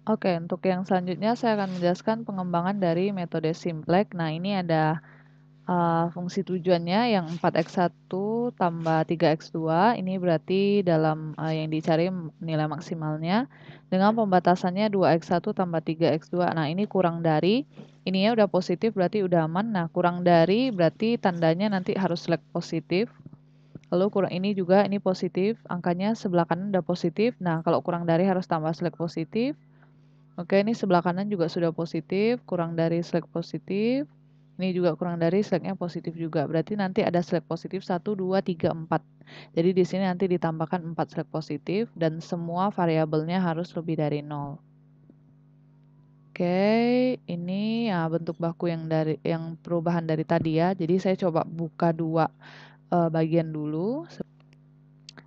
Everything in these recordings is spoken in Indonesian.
Oke, untuk yang selanjutnya saya akan menjelaskan pengembangan dari metode simplex. Nah, ini ada fungsi tujuannya yang 4x1 tambah 3x2. Ini berarti dalam yang dicari nilai maksimalnya. Dengan pembatasannya 2x1 tambah 3x2. Nah, ini kurang dari. Ininya udah positif berarti udah aman. Nah, kurang dari berarti tandanya nanti harus select positif. Lalu kurang ini juga ini positif. Angkanya sebelah kanan udah positif. Nah, kalau kurang dari harus tambah select positif. Oke, ini sebelah kanan juga sudah positif, kurang dari select positif. Ini juga kurang dari select-nya positif juga. Berarti nanti ada select positif 1, 2, 3, 4. Jadi di sini nanti ditambahkan 4 select positif dan semua variabelnya harus lebih dari 0. Oke, ini ya bentuk baku yang perubahan dari tadi ya. Jadi saya coba buka dua bagian dulu.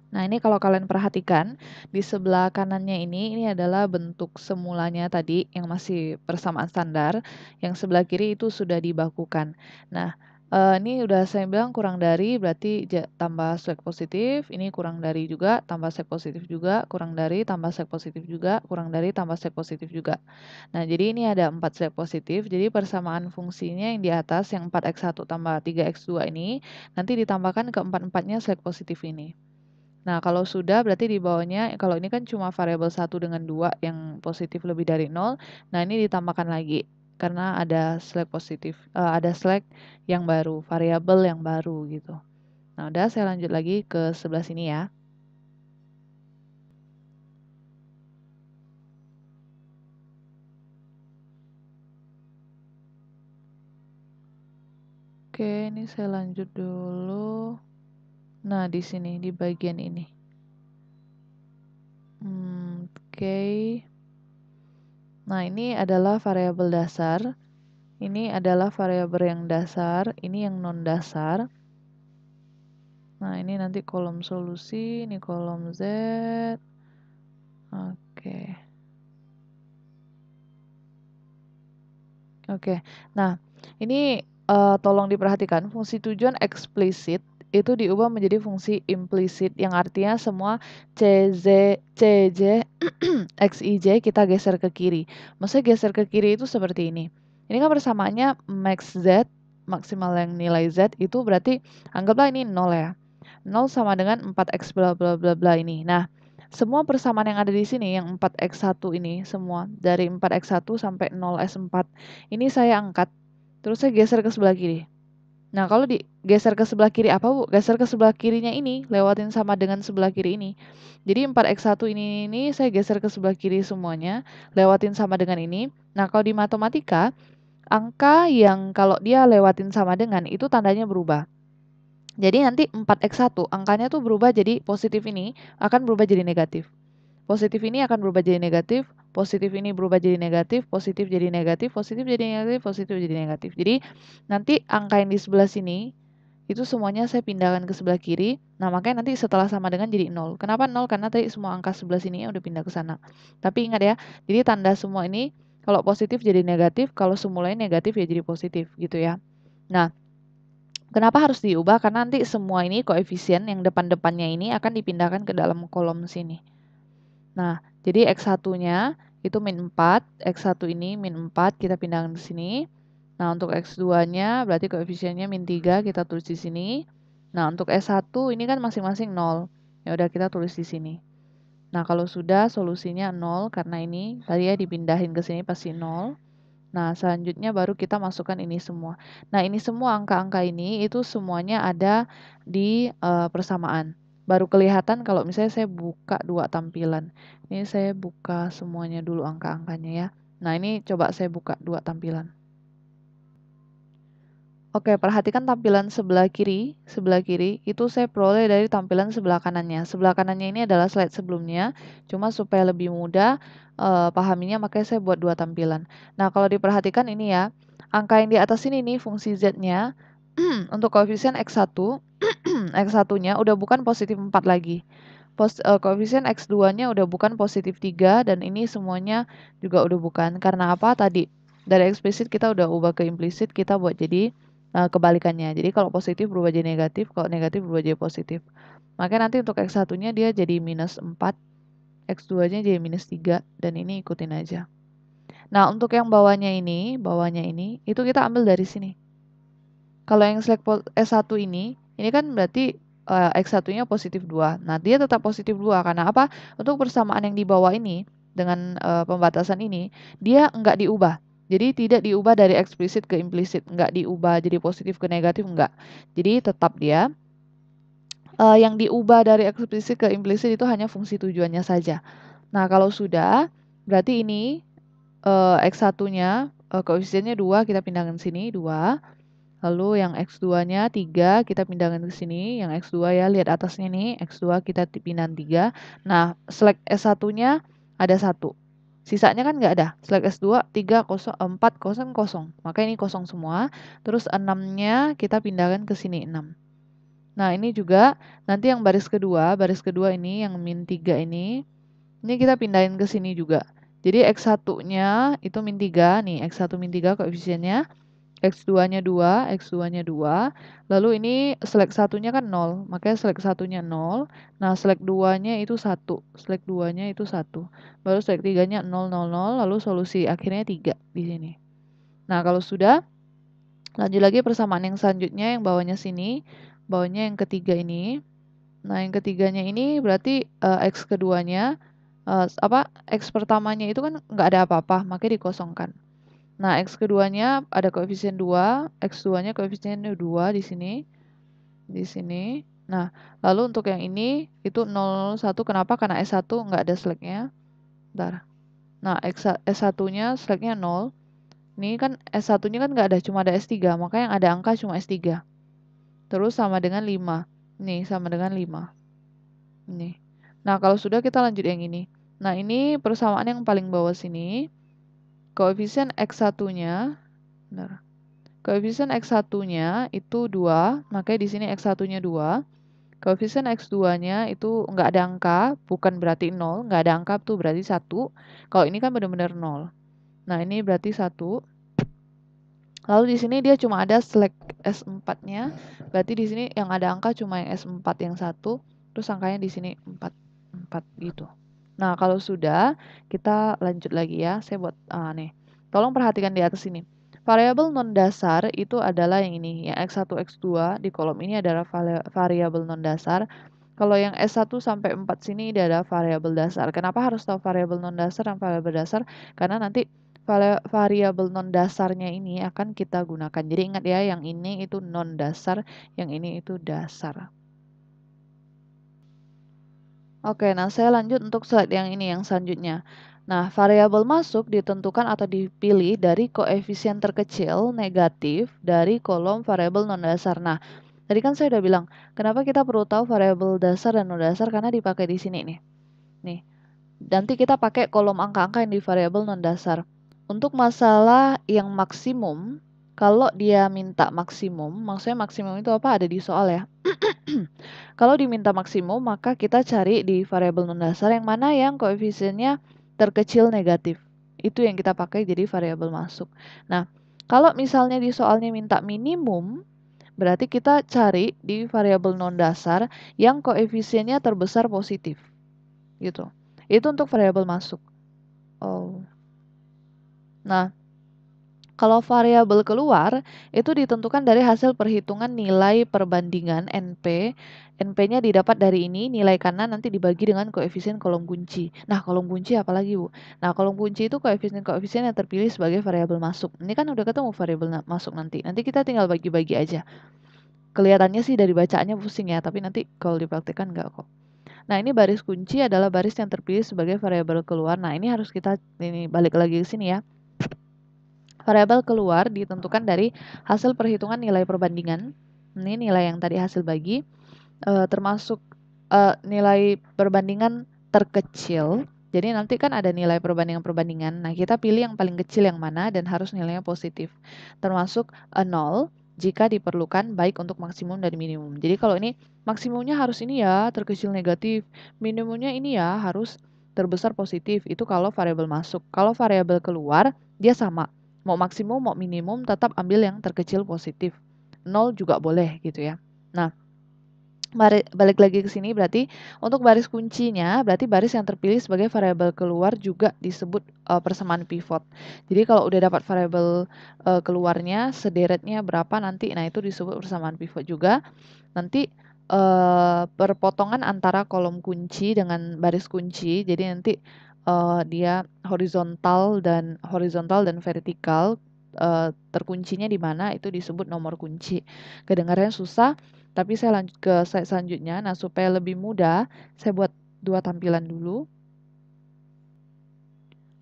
Nah, ini kalau kalian perhatikan, di sebelah kanannya ini adalah bentuk semulanya tadi yang masih persamaan standar, yang sebelah kiri itu sudah dibakukan. Nah, ini udah saya bilang kurang dari berarti tambah select positif, ini kurang dari juga, tambah select positif juga, kurang dari, tambah select positif juga, kurang dari, tambah select positif juga. Nah, jadi ini ada 4 select positif, jadi persamaan fungsinya yang di atas, yang 4x1 tambah 3x2 ini, nanti ditambahkan ke 4-4-nya select positif ini. Nah, kalau sudah berarti di bawahnya, kalau ini kan cuma variabel 1 dengan 2 yang positif lebih dari 0. Nah, ini ditambahkan lagi karena ada select positif, ada select yang baru, variabel yang baru gitu. Nah, udah saya lanjut lagi ke sebelah sini ya. Oke, ini saya lanjut dulu. Nah, di sini di bagian ini. Oke. Nah, ini adalah variabel dasar. Ini adalah variabel yang dasar, ini yang non dasar. Nah, ini nanti kolom solusi, ini kolom Z. Oke. Oke. Nah, ini tolong diperhatikan fungsi tujuan eksplisit itu diubah menjadi fungsi implisit yang artinya semua CJ, XIJ kita geser ke kiri. Maksudnya geser ke kiri itu seperti ini. Ini kan persamaannya max Z, maksimal yang nilai Z itu berarti anggaplah ini 0 ya. 0 sama dengan 4x bla bla bla bla ini. Nah, semua persamaan yang ada di sini yang 4x1 ini semua dari 4x1 sampai 0s4 ini saya angkat terus saya geser ke sebelah kiri. Nah, kalau digeser ke sebelah kiri apa, Bu? Geser ke sebelah kirinya ini lewatin sama dengan sebelah kiri ini. Jadi 4x1 ini saya geser ke sebelah kiri semuanya, lewatin sama dengan ini. Nah, kalau di matematika, angka yang kalau dia lewatin sama dengan itu tandanya berubah. Jadi nanti 4x1 angkanya tuh berubah jadi positif ini akan berubah jadi negatif. Positif ini akan berubah jadi negatif, positif ini berubah jadi negatif, positif jadi negatif, positif jadi negatif, positif jadi negatif. Jadi nanti angka yang di sebelah sini itu semuanya saya pindahkan ke sebelah kiri. Nah, makanya nanti setelah sama dengan jadi 0. Kenapa 0? Karena tadi semua angka sebelah sini udah pindah ke sana. Tapi ingat ya, jadi tanda semua ini kalau positif jadi negatif, kalau semulanya negatif ya jadi positif gitu ya. Nah, kenapa harus diubah? Karena nanti semua ini koefisien yang depan-depannya ini akan dipindahkan ke dalam kolom sini. Nah, jadi X1-nya itu min 4, X1 ini min 4 kita pindahkan ke sini. Nah, untuk X2-nya berarti koefisiennya min 3 kita tulis di sini. Nah, untuk S1 ini kan masing-masing 0. Ya udah kita tulis di sini. Nah, kalau sudah solusinya 0 karena ini tadi ya dipindahin ke sini pasti 0. Nah, selanjutnya baru kita masukkan ini semua. Nah, ini semua angka-angka ini itu semuanya ada di persamaan. Baru kelihatan kalau misalnya saya buka dua tampilan. Ini saya buka semuanya dulu angka-angkanya ya. Nah, ini coba saya buka dua tampilan. Oke, perhatikan tampilan sebelah kiri. Sebelah kiri itu saya peroleh dari tampilan sebelah kanannya. Sebelah kanannya ini adalah slide sebelumnya. Cuma supaya lebih mudah pahaminya makanya saya buat dua tampilan. Nah, kalau diperhatikan ini ya. Angka yang di atas ini nih fungsi Z-nya untuk koefisien X1, X1-nya udah bukan positif 4 lagi. Koefisien X2-nya udah bukan positif 3 dan ini semuanya juga udah bukan. Karena apa tadi? Dari eksplisit kita udah ubah ke implisit, kita buat jadi kebalikannya. Jadi kalau positif berubah jadi negatif, kalau negatif berubah jadi positif. Makanya nanti untuk X1-nya dia jadi minus 4, X2-nya jadi minus 3, dan ini ikutin aja. Nah, untuk yang bawahnya ini, itu kita ambil dari sini. Kalau yang select S1 ini kan berarti X1-nya positif 2. Nah, dia tetap positif 2, karena apa? Untuk persamaan yang di bawah ini, dengan pembatasan ini, dia nggak diubah. Jadi tidak diubah dari eksplisit ke implisit, nggak diubah jadi positif ke negatif, nggak. Jadi tetap dia, yang diubah dari eksplisit ke implisit itu hanya fungsi tujuannya saja. Nah, kalau sudah, berarti ini X1-nya, koefisiennya 2, kita pindahkan sini, 2. Lalu yang X2-nya 3, kita pindahkan ke sini. Yang X2 ya, lihat atasnya nih, X2 kita pindahin 3. Nah, select S1-nya ada 1. Sisanya kan nggak ada. Select S2, 3, 0, 4, 0, 0. Maka ini kosong semua. Terus 6-nya kita pindahkan ke sini, 6. Nah, ini juga nanti yang baris kedua ini, yang min 3 ini kita pindahin ke sini juga. Jadi X1-nya itu min 3, nih X1 min 3 koefisiennya. X2-nya 2, X2-nya 2. Lalu ini select 1-nya kan 0, makanya select 1-nya 0. Nah, select 2-nya itu 1. Select 2-nya itu 1. Baru select 3-nya 0, 0, 0. Lalu solusi akhirnya 3 di sini. Nah, kalau sudah, lanjut lagi persamaan yang selanjutnya, yang bawahnya sini. Bawahnya yang ketiga ini. Nah, yang ketiganya ini berarti X keduanya, X pertamanya itu kan nggak ada apa-apa, makanya dikosongkan. Nah, X keduanya ada koefisien 2, X2-nya koefisiennya 2 di sini. Di sini. Nah, lalu untuk yang ini itu 0, 1. Kenapa? Karena S1 nggak ada seleknya. Bentar. Nah, S1-nya seleknya 0. Ini kan S1-nya kan nggak ada, cuma ada S3. Maka yang ada angka cuma S3. Terus sama dengan 5. Nih, sama dengan 5. Ini. Nah, kalau sudah kita lanjut yang ini. Nah, ini persamaan yang paling bawah sini. Koefisien X1-nya, bentar. Koefisien X1-nya itu 2, makanya di sini X1-nya 2. Koefisien X2-nya itu nggak ada angka, bukan berarti 0, nggak ada angka tuh berarti 1. Kalau ini kan benar-benar 0. Nah, ini berarti 1. Lalu di sini dia cuma ada select S4-nya, berarti di sini yang ada angka cuma yang S4 yang 1, terus angkanya di sini 4, 4 gitu. Nah, kalau sudah, kita lanjut lagi ya. Saya buat nih. Tolong perhatikan di atas ini. Variabel non-dasar itu adalah yang ini, yang X1, X2 di kolom ini adalah variabel non-dasar. Kalau yang S1 sampai 4 sini dia ada variabel dasar. Kenapa harus tahu variabel non-dasar dan variabel dasar? Karena nanti variabel non-dasarnya ini akan kita gunakan. Jadi ingat ya, yang ini itu non-dasar, yang ini itu dasar. Oke, nah saya lanjut untuk slide yang ini, yang selanjutnya. Nah, variabel masuk ditentukan atau dipilih dari koefisien terkecil negatif dari kolom variabel non-dasar. Nah, tadi kan saya udah bilang, kenapa kita perlu tahu variabel dasar dan non-dasar, karena dipakai di sini nih. Nih, nanti kita pakai kolom angka-angka yang di variabel non-dasar. Untuk masalah yang maksimum, kalau dia minta maksimum, maksudnya maksimum itu apa? Ada di soal ya. Kalau diminta maksimum, maka kita cari di variabel non-dasar yang mana yang koefisiennya terkecil negatif. Itu yang kita pakai jadi variabel masuk. Nah, kalau misalnya di soalnya minta minimum, berarti kita cari di variabel non-dasar yang koefisiennya terbesar positif. Gitu. Itu untuk variabel masuk. Oh. Nah, kalau variabel keluar, itu ditentukan dari hasil perhitungan nilai perbandingan NP. NP-nya didapat dari ini, nilai kanan nanti dibagi dengan koefisien kolom kunci. Nah, kolom kunci apa lagi, Bu? Nah, kolom kunci itu koefisien-koefisien yang terpilih sebagai variabel masuk. Ini kan udah ketemu variabel masuk nanti. Nanti kita tinggal bagi-bagi aja. Kelihatannya sih dari bacaannya pusing ya, tapi nanti kalau dipraktikkan enggak kok. Nah, ini baris kunci adalah baris yang terpilih sebagai variabel keluar. Nah, ini harus kita balik lagi ke sini ya. Variabel keluar ditentukan dari hasil perhitungan nilai perbandingan. Ini nilai yang tadi hasil bagi, termasuk nilai perbandingan terkecil. Jadi nanti kan ada nilai perbandingan-perbandingan. Nah, kita pilih yang paling kecil yang mana dan harus nilainya positif. Termasuk 0 jika diperlukan baik untuk maksimum dan minimum. Jadi kalau ini maksimumnya harus ini ya, terkecil negatif. Minimumnya ini ya, harus terbesar positif. Itu kalau variabel masuk. Kalau variabel keluar, dia sama. Mau maksimum, mau minimum, tetap ambil yang terkecil positif. 0 juga boleh gitu ya. Nah, Balik lagi ke sini berarti untuk baris kuncinya berarti baris yang terpilih sebagai variabel keluar juga disebut persamaan pivot. Jadi kalau udah dapat variabel keluarnya sederetnya berapa nanti, nah itu disebut persamaan pivot juga. Nanti perpotongan antara kolom kunci dengan baris kunci, jadi nanti dia horizontal dan vertikal, terkuncinya di mana itu disebut nomor kunci. Kedengarannya susah, tapi saya lanjut ke slide selanjutnya. Nah, supaya lebih mudah, saya buat dua tampilan dulu.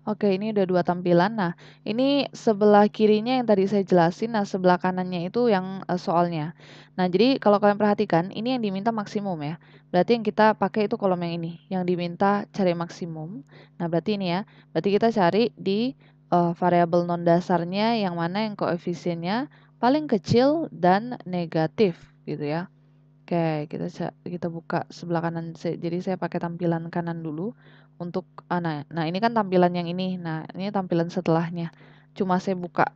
Oke, ini udah dua tampilan. Nah, ini sebelah kirinya yang tadi saya jelasin, nah sebelah kanannya itu yang soalnya. Nah, jadi kalau kalian perhatikan, ini yang diminta maksimum ya. Berarti yang kita pakai itu kolom yang ini, yang diminta cari maksimum. Nah, berarti ini ya. Berarti kita cari di variabel non dasarnya yang mana yang koefisiennya paling kecil dan negatif gitu ya. Oke, kita buka sebelah kanan. Jadi saya pakai tampilan kanan dulu untuk nah ini kan tampilan yang ini. Nah, ini tampilan setelahnya. Cuma saya buka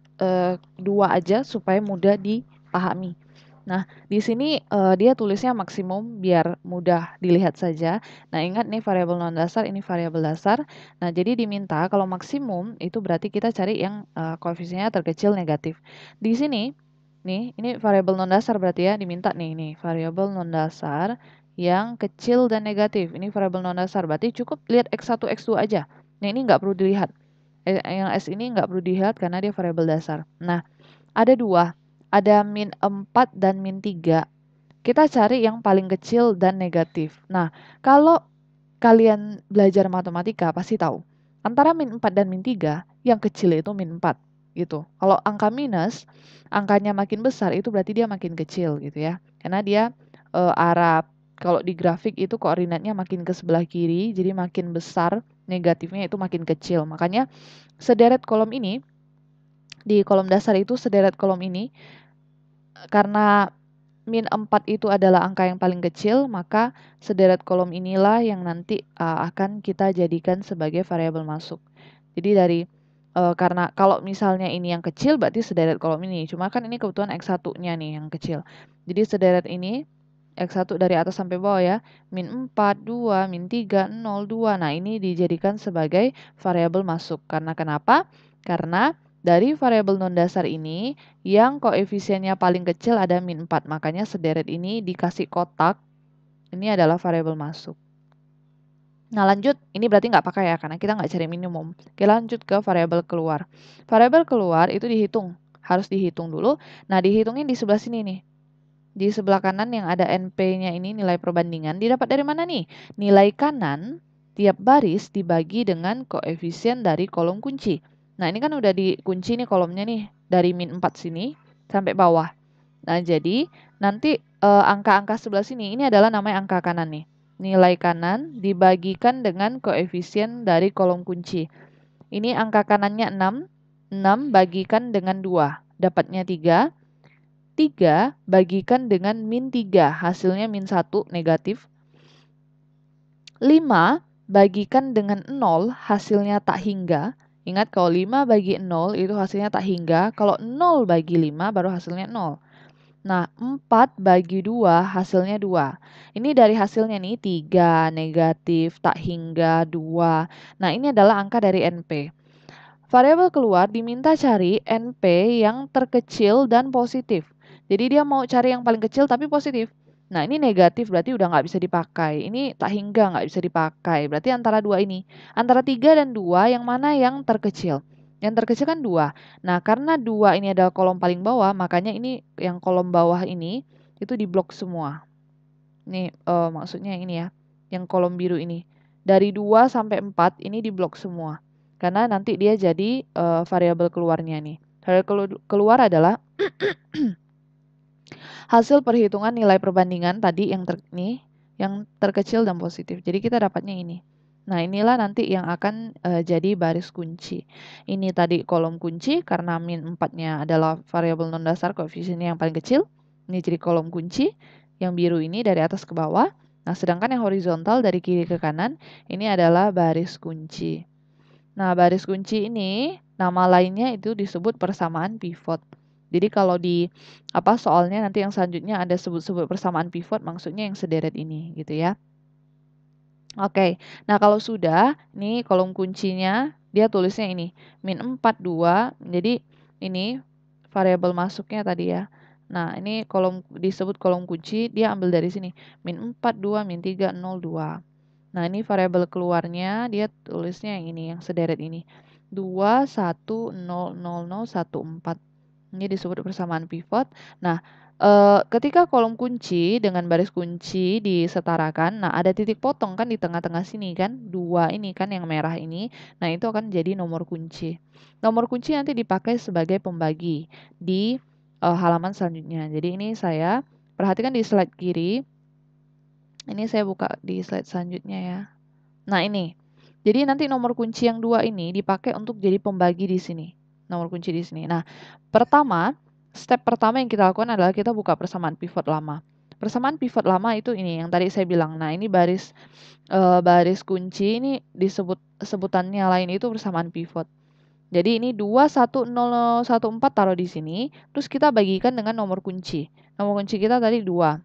dua aja supaya mudah dipahami. Nah, di sini dia tulisnya maksimum biar mudah dilihat saja. Nah, ingat nih variabel non dasar, ini variabel dasar. Nah, jadi diminta kalau maksimum itu berarti kita cari yang koefisiennya terkecil negatif. Di sini nih, ini variabel non dasar berarti ya, diminta nih variabel non dasar yang kecil dan negatif. Ini variabel non dasar, berarti cukup lihat X1, X2 aja. Nah, ini nggak perlu dilihat. Yang S ini nggak perlu dilihat karena dia variabel dasar. Nah, ada dua, ada min 4 dan min 3. Kita cari yang paling kecil dan negatif. Nah, kalau kalian belajar matematika pasti tahu. Antara min 4 dan min 3, yang kecil itu min 4 gitu. Kalau angka minus, angkanya makin besar itu berarti dia makin kecil gitu ya. Karena dia arah kalau di grafik itu koordinatnya makin ke sebelah kiri, jadi makin besar, negatifnya itu makin kecil. Makanya sederet kolom ini di kolom dasar itu sederet kolom ini karena min 4 itu adalah angka yang paling kecil, maka sederet kolom inilah yang nanti akan kita jadikan sebagai variabel masuk. Jadi karena kalau misalnya ini yang kecil berarti sederet kolom ini. Cuma kan ini kebetulan X1-nya nih yang kecil. Jadi sederet ini X1 dari atas sampai bawah ya. Min 4, 2, min 3, 0, 2. Nah, ini dijadikan sebagai variabel masuk. Karena kenapa? Karena dari variabel non dasar ini yang koefisiennya paling kecil ada min 4. Makanya sederet ini dikasih kotak. Ini adalah variabel masuk. Nah, lanjut. Ini berarti nggak pakai ya, karena kita nggak cari minimum. Oke, lanjut ke variabel keluar. Variabel keluar itu dihitung. Harus dihitung dulu. Nah, dihitungin di sebelah sini nih. Di sebelah kanan yang ada NP-nya ini nilai perbandingan. Didapat dari mana nih? Nilai kanan tiap baris dibagi dengan koefisien dari kolom kunci. Nah, ini kan udah dikunci nih kolomnya nih. Dari min 4 sini sampai bawah. Nah, jadi nanti angka-angka sebelah sini, ini adalah namanya angka kanan nih. Nilai kanan dibagikan dengan koefisien dari kolom kunci. Ini angka kanannya 6. 6 bagikan dengan 2. Dapatnya 3. 3 bagikan dengan min 3. Hasilnya min 1 negatif. 5 bagikan dengan 0. Hasilnya tak hingga. Ingat kalau 5 bagi 0 itu hasilnya tak hingga. Kalau 0 bagi 5 baru hasilnya 0. Nah, 4 bagi 2 hasilnya 2. Ini dari hasilnya nih 3, negatif, tak hingga, 2. Nah, ini adalah angka dari NP. Variabel keluar diminta cari NP yang terkecil dan positif. Jadi dia mau cari yang paling kecil tapi positif. Nah, ini negatif berarti udah nggak bisa dipakai. Ini tak hingga nggak bisa dipakai. Berarti antara dua ini. Antara 3 dan 2 yang mana yang terkecil? Yang terkecil kan 2. Nah, karena 2 ini adalah kolom paling bawah, makanya ini yang kolom bawah ini itu diblok semua. Ini maksudnya yang ini ya. Yang kolom biru ini. Dari 2 sampai 4 ini diblok semua. Karena nanti dia jadi variabel keluarnya nih. Variabel keluar adalah hasil perhitungan nilai perbandingan tadi yang yang terkecil dan positif. Jadi kita dapatnya ini. Nah, inilah nanti yang akan jadi baris kunci. Ini tadi kolom kunci karena min 4-nya adalah variabel non dasar koefisiennya yang paling kecil. Ini jadi kolom kunci. Yang biru ini dari atas ke bawah. Nah, sedangkan yang horizontal dari kiri ke kanan ini adalah baris kunci. Nah, baris kunci ini nama lainnya itu disebut persamaan pivot. Jadi kalau di soalnya nanti yang selanjutnya ada sebut-sebut persamaan pivot, maksudnya yang sederet ini gitu ya. Oke, nah kalau sudah, nih kolom kuncinya dia tulisnya ini, min 4, 2, jadi ini variabel masuknya tadi ya. Nah, ini disebut kolom kunci, dia ambil dari sini, min 4, 2, min 3, 0, 2. Nah, ini variabel keluarnya, dia tulisnya yang ini, yang sederet ini, 2, 1, 0, 0, 0, 1, 4. Ini disebut persamaan pivot. Nah, ketika kolom kunci dengan baris kunci disetarakan, nah ada titik potong kan di tengah-tengah sini kan, 2 ini kan yang merah ini. Nah, itu akan jadi nomor kunci. Nomor kunci nanti dipakai sebagai pembagi di halaman selanjutnya. Jadi ini saya perhatikan di slide kiri. Ini saya buka di slide selanjutnya ya. Nah, ini. Jadi nanti nomor kunci yang 2 ini dipakai untuk jadi pembagi di sini. Nomor kunci di sini. Nah, step pertama yang kita lakukan adalah kita buka persamaan pivot lama. Persamaan pivot lama itu ini yang tadi saya bilang. Nah, ini baris kunci ini sebutannya lain itu persamaan pivot. Jadi ini 21014 taruh di sini, terus kita bagikan dengan nomor kunci. Nomor kunci kita tadi 2.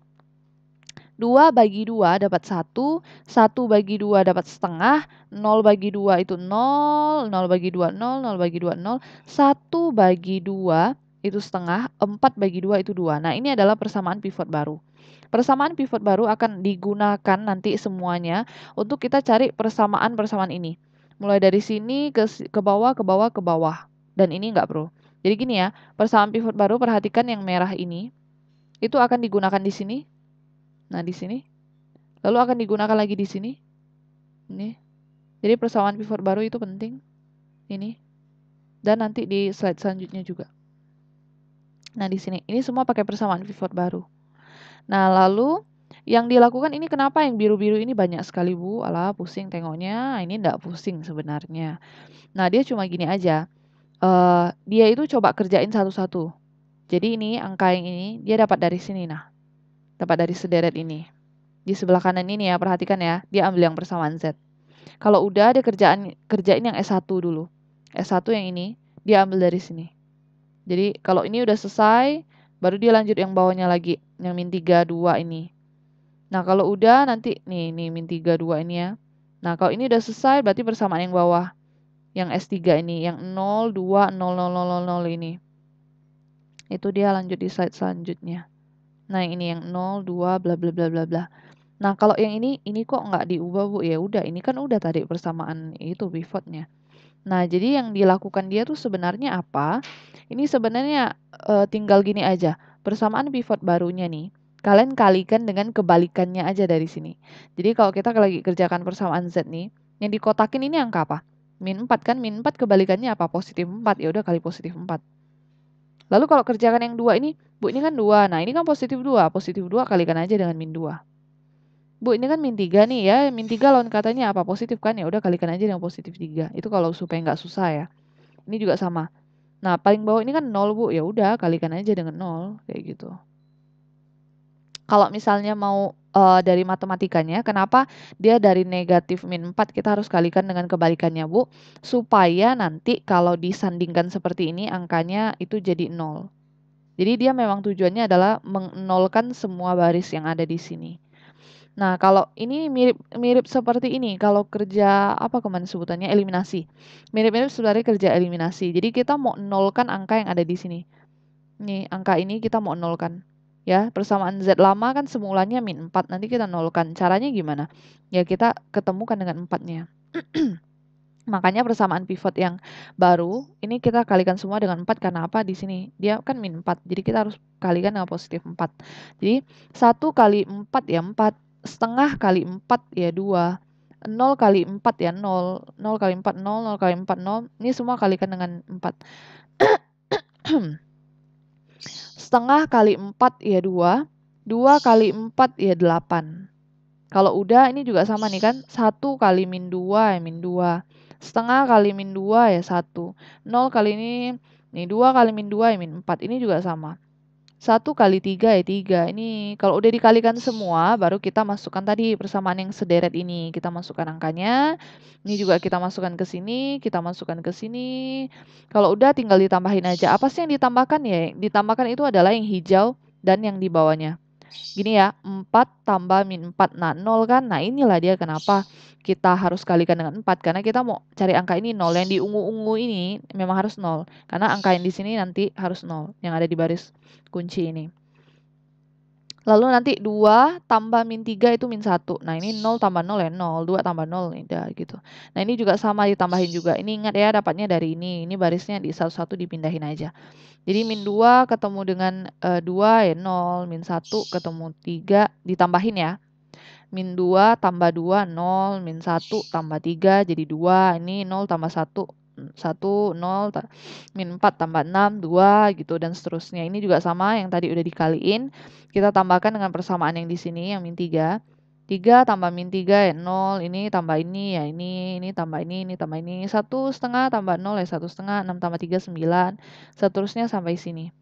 2 bagi 2 dapat 1, 1 bagi 2 dapat setengah, 0 bagi 2 itu 0, 0 bagi 2 0, 0 bagi 2 0, 1 bagi 2 itu setengah, 4 bagi 2 itu 2. Nah, ini adalah persamaan pivot baru. Persamaan pivot baru akan digunakan nanti semuanya untuk kita cari persamaan-persamaan ini. Mulai dari sini ke bawah, ke bawah, ke bawah. Dan ini enggak, Bro. Jadi gini ya, persamaan pivot baru perhatikan yang merah ini. Itu akan digunakan di sini. Nah, di sini. Lalu akan digunakan lagi di sini. Ini. Jadi persamaan pivot baru itu penting. Ini. Dan nanti di slide selanjutnya juga. Nah, di sini. Ini semua pakai persamaan pivot baru. Nah, lalu yang dilakukan ini kenapa yang biru-biru ini banyak sekali, Bu? Alah, pusing tengoknya. Ini enggak pusing sebenarnya. Nah, dia cuma gini aja. Dia itu coba kerjain satu-satu. Jadi ini angka yang ini dia dapat dari sini. Nah, dapat dari sederet ini. Di sebelah kanan ini ya, perhatikan ya. Dia ambil yang persamaan Z. Kalau udah dia kerjain yang S1 dulu. S1 yang ini dia ambil dari sini. Jadi kalau ini udah selesai, baru dia lanjut yang bawahnya lagi, yang min 3, 2 ini. Nah, kalau udah nanti nih min 3, 2 ini ya. Nah, kalau ini udah selesai berarti persamaan yang bawah. Yang S3 ini, yang 0, 2, 0, 0, 0, 0 ini. Itu dia lanjut di slide selanjutnya. Nah, ini yang 0, 2, bla bla bla bla bla. Nah, kalau yang ini kok nggak diubah, Bu? Ya udah, ini kan udah tadi persamaan itu pivotnya. Nah, jadi yang dilakukan dia tuh sebenarnya apa? Ini sebenarnya tinggal gini aja. Persamaan pivot barunya nih, kalian kalikan dengan kebalikannya aja dari sini. Jadi kalau kita lagi kerjakan persamaan Z nih, yang dikotakin ini angka apa? Min 4 kan? Min 4 kebalikannya apa? Positif 4. Ya udah kali positif 4. Lalu kalau kerjakan yang 2 ini, Bu, ini kan 2. Nah, ini kan positif 2. Positif 2 kalikan aja dengan min 2. Bu, ini kan min 3 nih ya. Min 3 lawan katanya apa? Positif kan? Ya udah kalikan aja dengan positif 3. Itu kalau supaya nggak susah ya. Ini juga sama. Nah, paling bawah ini kan 0, Bu. Ya udah kalikan aja dengan 0 kayak gitu. Kalau misalnya mau dari matematikanya, kenapa dia dari negatif min 4 kita harus kalikan dengan kebalikannya, Bu? Supaya nanti kalau disandingkan seperti ini angkanya itu jadi 0. Jadi dia memang tujuannya adalah mengnolkan semua baris yang ada di sini. Nah, kalau ini mirip seperti ini, kalau kerja apa kemarin sebutannya eliminasi. Mirip-mirip sebenarnya kerja eliminasi. Jadi kita mau nolkan angka yang ada di sini. Nih, angka ini kita mau nolkan. Ya, persamaan Z lama kan semulanya min 4, nanti kita nolkan. Caranya gimana? Ya kita ketemukan dengan 4-nya. Makanya persamaan pivot yang baru, ini kita kalikan semua dengan 4 karena apa di sini? Dia kan min 4, jadi kita harus kalikan dengan positif 4. Jadi 1 kali 4 ya 4, setengah kali 4 ya 2, 0 kali 4 ya 0, 0 kali 4 0, 0 kali 4 0, ini semua kalikan dengan 4. Setengah kali 4 ya 2, 2 kali 4 ya 8. Kalau udah ini juga sama nih kan, 1 kali min 2 ya min 2. Setengah kali min 2 ya 1. 0 kali ini, nih 2 kali min 2 ya min 4. Ini juga sama. 1 kali 3 ya 3. Ini kalau udah dikalikan semua, baru kita masukkan tadi persamaan yang sederet ini. Kita masukkan angkanya. Ini juga kita masukkan ke sini, kita masukkan ke sini. Kalau udah tinggal ditambahin aja. Apa sih yang ditambahkan ya? Yang ditambahkan itu adalah yang hijau dan yang di bawahnya. Gini ya, 4 tambah min 4. Nah, 0 kan? Nah, inilah dia kenapa kita harus kalikan dengan 4. Karena kita mau cari angka ini 0. Yang di ungu-ungu ini memang harus 0. Karena angka yang di sini nanti harus 0. Yang ada di baris kunci ini. Lalu nanti 2 tambah min 3 itu min 1. Nah, ini 0 tambah 0 ya 0. 2 tambah 0 udah gitu. Nah, ini juga sama ditambahin juga. Ini ingat ya dapatnya dari ini. Ini barisnya di satu-satu dipindahin aja. Jadi min 2 ketemu dengan 2 ya 0. Min 1 ketemu 3 ditambahin ya. Min 2 tambah 2 0. Min 1 tambah 3 jadi 2. Ini 0 tambah 1 1 0 min 4 tambah 6 2 gitu dan seterusnya. Ini juga sama yang tadi udah dikaliin. Kita tambahkan dengan persamaan yang di sini yang min 3. 3 tambah min 3 ya 0. Ini tambah ini ya ini tambah ini tambah ini. 1,5 tambah 0 ya 1,5. 6 tambah 3 9. Seterusnya sampai sini.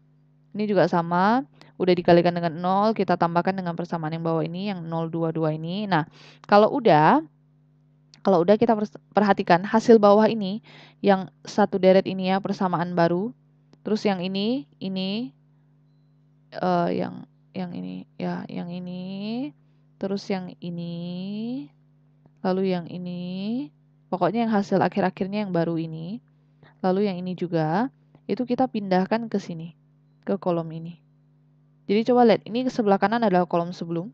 Ini juga sama, udah dikalikan dengan 0, kita tambahkan dengan persamaan yang bawah ini, yang 022 ini. Nah, kalau udah kita perhatikan hasil bawah ini, yang satu deret ini ya, persamaan baru. Terus yang ini yang ini, ya, yang ini. Terus yang ini, lalu yang ini. Pokoknya yang hasil akhir-akhirnya yang baru ini. Lalu yang ini juga, itu kita pindahkan ke sini, ke kolom ini. Jadi coba lihat, ini sebelah kanan adalah kolom sebelum,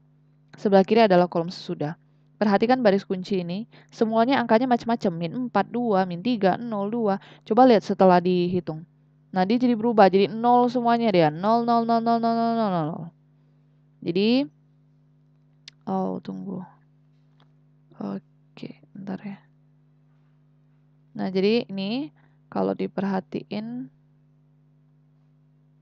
sebelah kiri adalah kolom sesudah. Perhatikan baris kunci ini, semuanya angkanya macam-macam, min 4, 2, min 3, 0, 2. Coba lihat setelah dihitung. Nah, dia jadi berubah, jadi 0 semuanya dia, 0, 0, 0, 0, 0, 0, 0, 0. Jadi, tunggu. Oke, bentar ya. Nah, jadi ini kalau diperhatiin,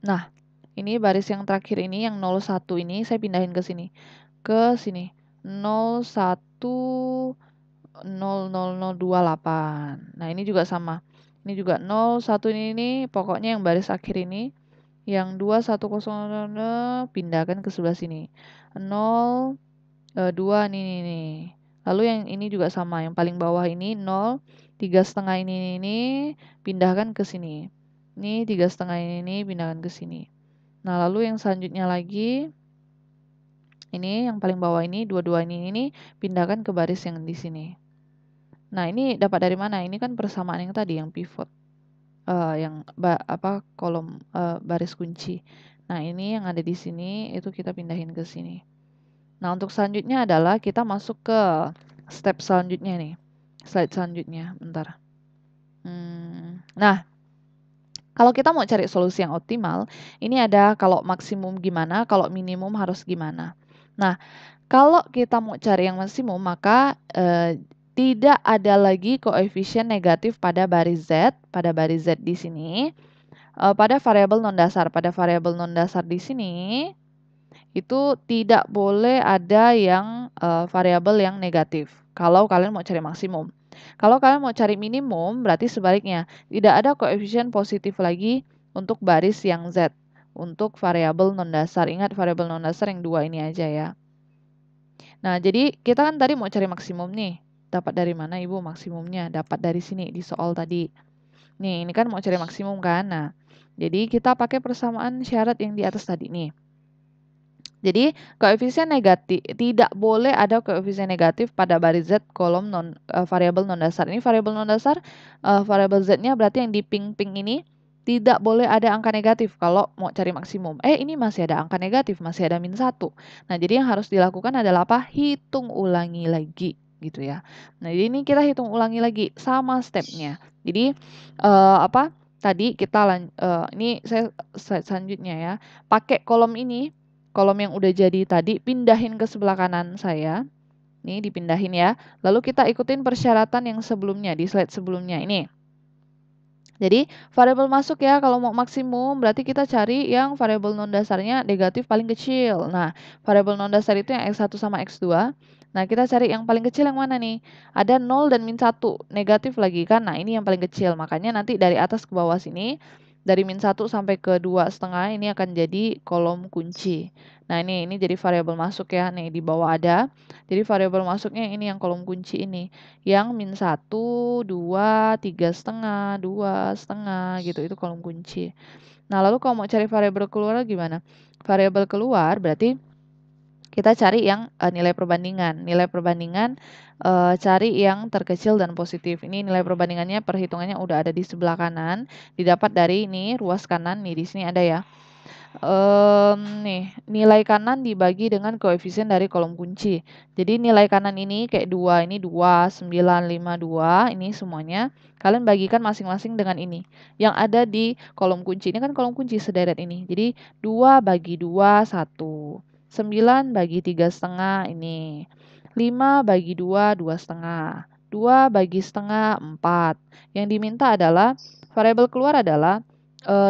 nah, ini baris yang terakhir ini, yang 01 ini, saya pindahin ke sini. Ke sini. 010028. Nah, ini juga sama. Ini juga 01 ini pokoknya yang baris akhir ini. Yang 210 pindahkan ke sebelah sini. 02 ini. Lalu yang ini juga sama. Yang paling bawah ini 0, 3,5 ini pindahkan ke sini. Ini 3,5 ini pindahkan ke sini. Nah, lalu yang selanjutnya lagi, ini yang paling bawah ini, 22 ini pindahkan ke baris yang di sini. Nah, ini dapat dari mana? Ini kan persamaan yang tadi, yang pivot. Kolom baris kunci. Nah, ini yang ada di sini, itu kita pindahin ke sini. Nah, untuk selanjutnya adalah kita masuk ke step selanjutnya nih. Slide selanjutnya, bentar. Nah, kalau kita mau cari solusi yang optimal, ini ada kalau maksimum gimana, kalau minimum harus gimana. Nah, kalau kita mau cari yang maksimum, maka tidak ada lagi koefisien negatif pada baris Z, di sini. Pada variabel non dasar, di sini itu tidak boleh ada yang variabel yang negatif. Kalau kalian mau cari maksimum. Kalau kalian mau cari minimum, berarti sebaliknya. Tidak ada koefisien positif lagi untuk baris yang Z. Untuk variabel non dasar. Ingat variabel non dasar yang 2 ini aja ya. Nah, jadi kita kan tadi mau cari maksimum nih. Dapat dari mana Ibu maksimumnya? Dapat dari sini di soal tadi. Nih, ini kan mau cari maksimum kan? Nah, jadi kita pakai persamaan syarat yang di atas tadi nih. Jadi, koefisien negatif tidak boleh ada koefisien negatif pada baris Z kolom variabel non dasar. Ini variabel non dasar, variabel Z-nya berarti yang di pink-pink ini tidak boleh ada angka negatif kalau mau cari maksimum. Ini masih ada angka negatif, masih ada min 1. Nah, jadi yang harus dilakukan adalah apa? Hitung ulangi lagi gitu ya. Nah, jadi ini kita hitung ulangi lagi sama stepnya. Jadi tadi kita ini saya selanjutnya ya. Pakai kolom ini. Kolom yang udah jadi tadi, pindahin ke sebelah kanan saya. Nih, dipindahin ya. Lalu kita ikutin persyaratan yang sebelumnya, di slide sebelumnya ini. Jadi, variabel masuk ya, kalau mau maksimum, berarti kita cari yang variabel non dasarnya negatif paling kecil. Nah, variabel non dasar itu yang X1 sama X2. Nah, kita cari yang paling kecil yang mana nih? Ada 0 dan min 1, negatif lagi kan? Nah, ini yang paling kecil. Makanya nanti dari atas ke bawah sini, dari min 1 sampai ke 2,5 ini akan jadi kolom kunci. Nah, ini jadi variabel masuk ya. Nih, di bawah ada. Jadi variabel masuknya ini yang kolom kunci ini. Yang min 1, 2, 3,5, 2,5 gitu. Itu kolom kunci. Nah, lalu kalau mau cari variabel keluar gimana? Variabel keluar berarti kita cari yang nilai perbandingan. Nilai perbandingan cari yang terkecil dan positif. Ini nilai perbandingannya perhitungannya udah ada di sebelah kanan. Didapat dari ini ruas kanan. Nih di sini ada ya. Nih nilai kanan dibagi dengan koefisien dari kolom kunci. Jadi nilai kanan ini kayak 2, ini 2, 9, 5, 2. Ini semuanya kalian bagikan masing-masing dengan ini. Yang ada di kolom kunci. Ini kan kolom kunci sederet ini. Jadi 2 bagi 2, 1. 9 bagi 3,5 ini. 5 bagi 2, 2,5. 2 bagi setengah, 4. Yang diminta adalah, variabel keluar adalah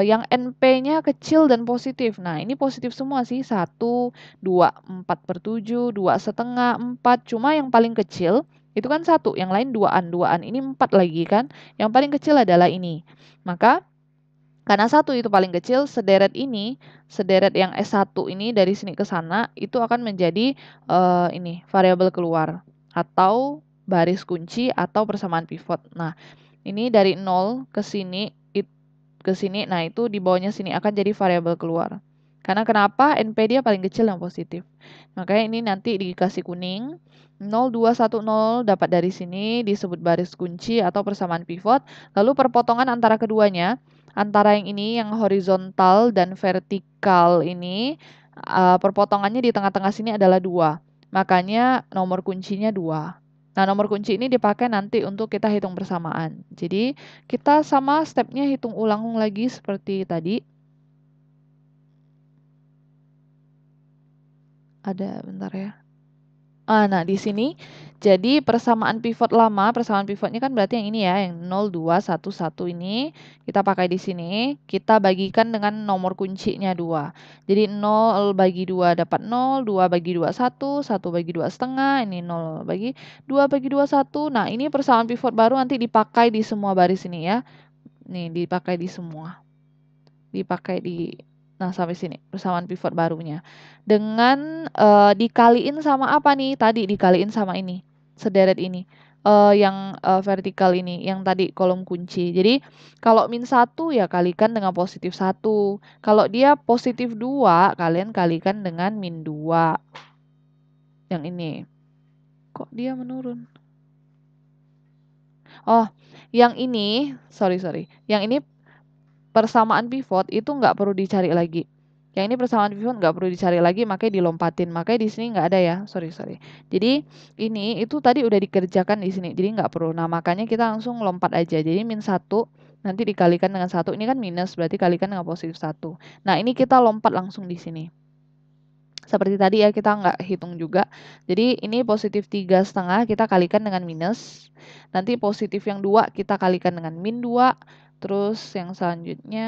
yang NP-nya kecil dan positif. Nah, ini positif semua sih. 1, 2, 4/7, 2,5, 4. Cuma yang paling kecil itu kan 1. Yang lain 2-an. 2-an. Ini 4 lagi kan. Yang paling kecil adalah ini. Maka karena 1 itu paling kecil, sederet ini, sederet yang S1 ini dari sini ke sana, itu akan menjadi ini, variabel keluar. Atau baris kunci atau persamaan pivot. Nah, ini dari 0 ke sini, ke sini, nah itu di bawahnya sini akan jadi variabel keluar. Karena kenapa? NP dia paling kecil yang positif. Makanya ini nanti dikasih kuning. 0, 2, 1, 0 dapat dari sini disebut baris kunci atau persamaan pivot. Lalu perpotongan antara keduanya, antara yang ini yang horizontal dan vertikal ini, perpotongannya di tengah-tengah sini adalah 2. Makanya nomor kuncinya 2. Nah, nomor kunci ini dipakai nanti untuk kita hitung persamaan. Jadi, kita sama stepnya hitung ulang lagi seperti tadi. Ada, bentar ya. Nah di sini jadi persamaan pivot lama, persamaan pivotnya kan berarti yang ini ya, yang 0, 2, 1, 1 ini kita pakai di sini, kita bagikan dengan nomor kuncinya 2. Jadi 0 bagi 2 dapat 0, 2 bagi 2 1, 1 bagi 2,5, ini 0 bagi 2 bagi 2 1. Nah, ini persamaan pivot baru nanti dipakai di semua baris ini ya. Nih, dipakai di semua. Dipakai di, nah sampai sini persamaan pivot barunya dengan dikaliin sama apa nih, tadi dikaliin sama ini sederet ini, yang vertikal ini yang tadi kolom kunci. Jadi kalau min 1 ya kalikan dengan positif 1, kalau dia positif 2 kalian kalikan dengan min 2. Yang ini kok dia menurun, oh yang ini sorry yang ini persamaan pivot itu nggak perlu dicari lagi. Yang ini persamaan pivot nggak perlu dicari lagi, makanya dilompatin. Makanya di sini nggak ada ya. Sorry. Jadi ini itu tadi udah dikerjakan di sini. Jadi nggak perlu. Nah, makanya kita langsung lompat aja. Jadi min 1 nanti dikalikan dengan 1. Ini kan minus, berarti kalikan dengan positif 1. Nah, ini kita lompat langsung di sini. Seperti tadi ya, kita nggak hitung juga. Jadi ini positif 3,5 kita kalikan dengan minus. Nanti positif yang 2 kita kalikan dengan min 2. Terus yang selanjutnya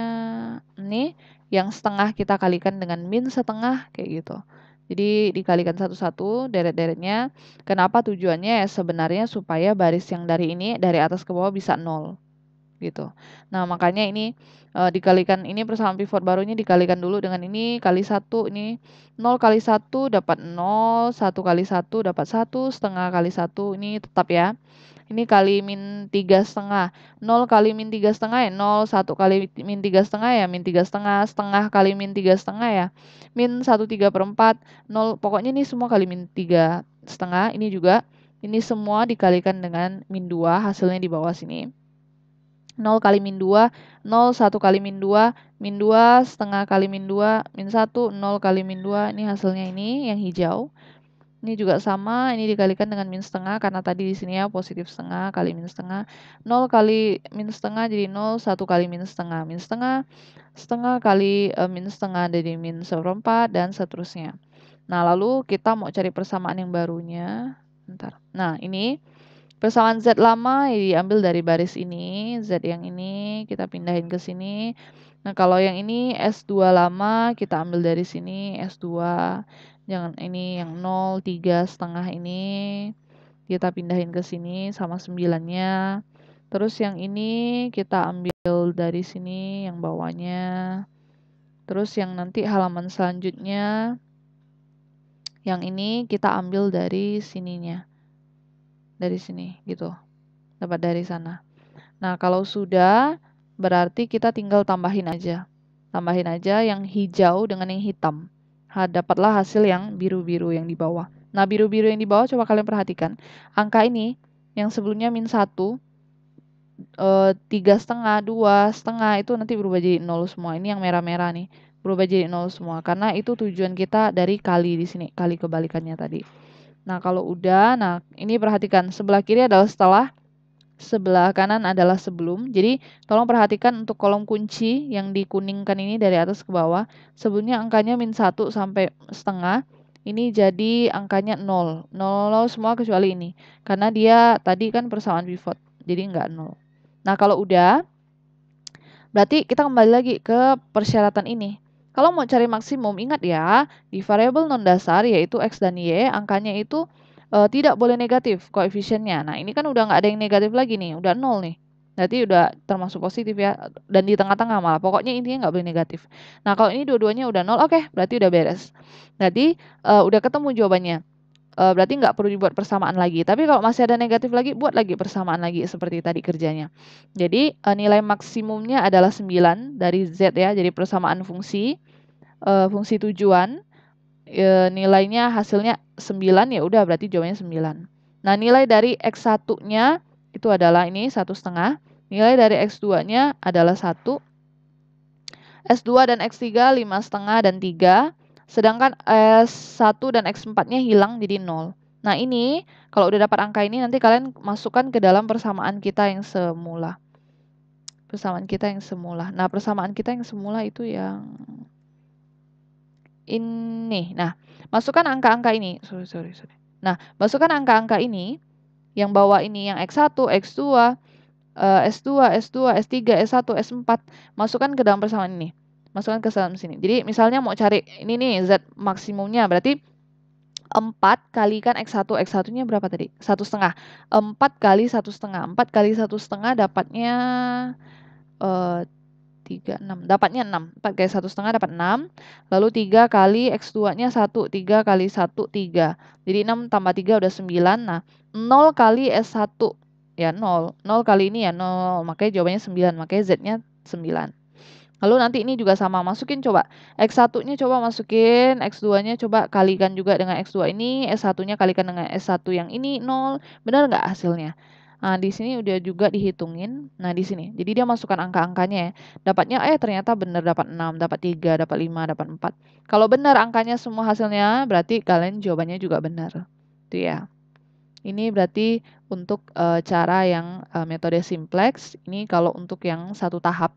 ini yang setengah kita kalikan dengan min setengah kayak gitu. Jadi dikalikan satu-satu deret-deretnya. Kenapa tujuannya? Ya sebenarnya supaya baris yang dari ini dari atas ke bawah bisa 0 gitu. Nah, makanya ini dikalikan, ini persamaan pivot barunya dikalikan dulu dengan ini kali 1, ini 0 kali 1 dapat 0, 1 kali 1 dapat 1, setengah kali 1 ini tetap ya. Ini kali min 3,5. 0 kali min 3,5 ya 0, 1 kali min 3,5 ya min 3,5, setengah kali min 3,5 ya min 1/3/4, 0, pokoknya ini semua kali min 3,5, ini juga, ini semua dikalikan dengan min 2, hasilnya di bawah sini. 0 kali min 2, 0, 1 kali min 2, min 2, setengah kali min 2, min 1, 0 kali min 2, ini hasilnya ini yang hijau. Ini juga sama, ini dikalikan dengan min setengah karena tadi di sini ya positif setengah kali min setengah. 0 kali min setengah jadi 0, 1 kali min setengah. Min setengah, setengah kali min setengah jadi min seperempat dan seterusnya. Nah, lalu kita mau cari persamaan yang barunya. Bentar. Nah, ini persamaan Z lama diambil dari baris ini, Z yang ini kita pindahin ke sini. Nah, kalau yang ini S2 lama kita ambil dari sini S2. Jangan ini yang 0, 3,5 ini kita pindahin ke sini sama 9-nya. Terus yang ini kita ambil dari sini yang bawahnya. Terus yang nanti halaman selanjutnya, yang ini kita ambil dari sininya. Dari sini gitu. Dapat dari sana. Nah, kalau sudah, berarti kita tinggal tambahin aja. Tambahin aja yang hijau dengan yang hitam. Dapatlah hasil yang biru-biru yang di bawah. Nah, biru-biru yang di bawah coba kalian perhatikan. Angka ini, yang sebelumnya -1, 3,5, 2,5 itu nanti berubah jadi 0 semua. Ini yang merah-merah nih, berubah jadi 0 semua. Karena itu tujuan kita dari kali di sini, kali kebalikannya tadi. Nah, kalau udah, nah ini perhatikan, sebelah kiri adalah setelah, sebelah kanan adalah sebelum. Jadi tolong perhatikan untuk kolom kunci yang dikuningkan ini dari atas ke bawah. Sebelumnya angkanya -1 sampai setengah. Ini jadi angkanya 0. 0 semua kecuali ini. Karena dia tadi kan persamaan pivot. Jadi nggak 0. Nah, kalau udah, berarti kita kembali lagi ke persyaratan ini. Kalau mau cari maksimum, ingat ya, di variabel non-dasar yaitu X dan Y, angkanya itu tidak boleh negatif koefisiennya. Nah, ini kan udah nggak ada yang negatif lagi nih, udah 0 nih. Berarti udah termasuk positif ya, dan di tengah-tengah malah. Pokoknya intinya nggak boleh negatif. Nah, kalau ini dua-duanya udah 0, oke, berarti udah beres. Jadi, udah ketemu jawabannya. Berarti nggak perlu dibuat persamaan lagi. Tapi kalau masih ada negatif lagi, buat lagi persamaan lagi seperti tadi kerjanya. Jadi nilai maksimumnya adalah 9 dari Z ya. Jadi persamaan fungsi, fungsi tujuan, nilainya hasilnya 9, ya udah berarti jawabannya 9. Nah, nilai dari X1-nya itu adalah ini 1,5. Nilai dari X2-nya adalah 1. S2 dan X3 5,5 dan 3. Sedangkan S1 dan X4-nya hilang jadi 0. Nah, ini kalau udah dapat angka ini nanti kalian masukkan ke dalam persamaan kita yang semula. Persamaan kita yang semula. Nah, persamaan kita yang semula itu yang ini. Nah, masukkan angka-angka ini. Sorry. Nah, masukkan angka-angka ini. Yang bawah ini yang X1, X2, S2, S3, S1, S4. Masukkan ke dalam persamaan ini. Masukkan ke dalam sini. Jadi misalnya mau cari ini nih Z maksimumnya, berarti 4 kalikan X1. X1-nya berapa tadi? 1,5. 4 kali 1,5. 4 kali 1,5 dapatnya 6. Dapatnya 6. 4 kali 1,5 dapat 6. Lalu 3 kali X2-nya 1. 3 kali 1, 3. Jadi 6 tambah 3 udah 9. Nah, 0 kali S1. Ya 0. 0 kali ini ya 0. Makanya jawabannya 9. Makanya Z-nya 9. Lalu nanti ini juga sama, masukin coba. X1-nya coba masukin, X2-nya coba kalikan juga dengan X2 ini, S1-nya kalikan dengan S1 yang ini 0. Benar nggak hasilnya? Nah, di sini udah juga dihitungin. Nah, di sini. Jadi dia masukkan angka-angkanya ya. Dapatnya ternyata benar, dapat 6, dapat 3, dapat 5, dapat 4. Kalau benar angkanya semua hasilnya, berarti kalian jawabannya juga benar. Itu ya. Ini berarti untuk cara yang metode simplex. Ini kalau untuk yang satu tahap.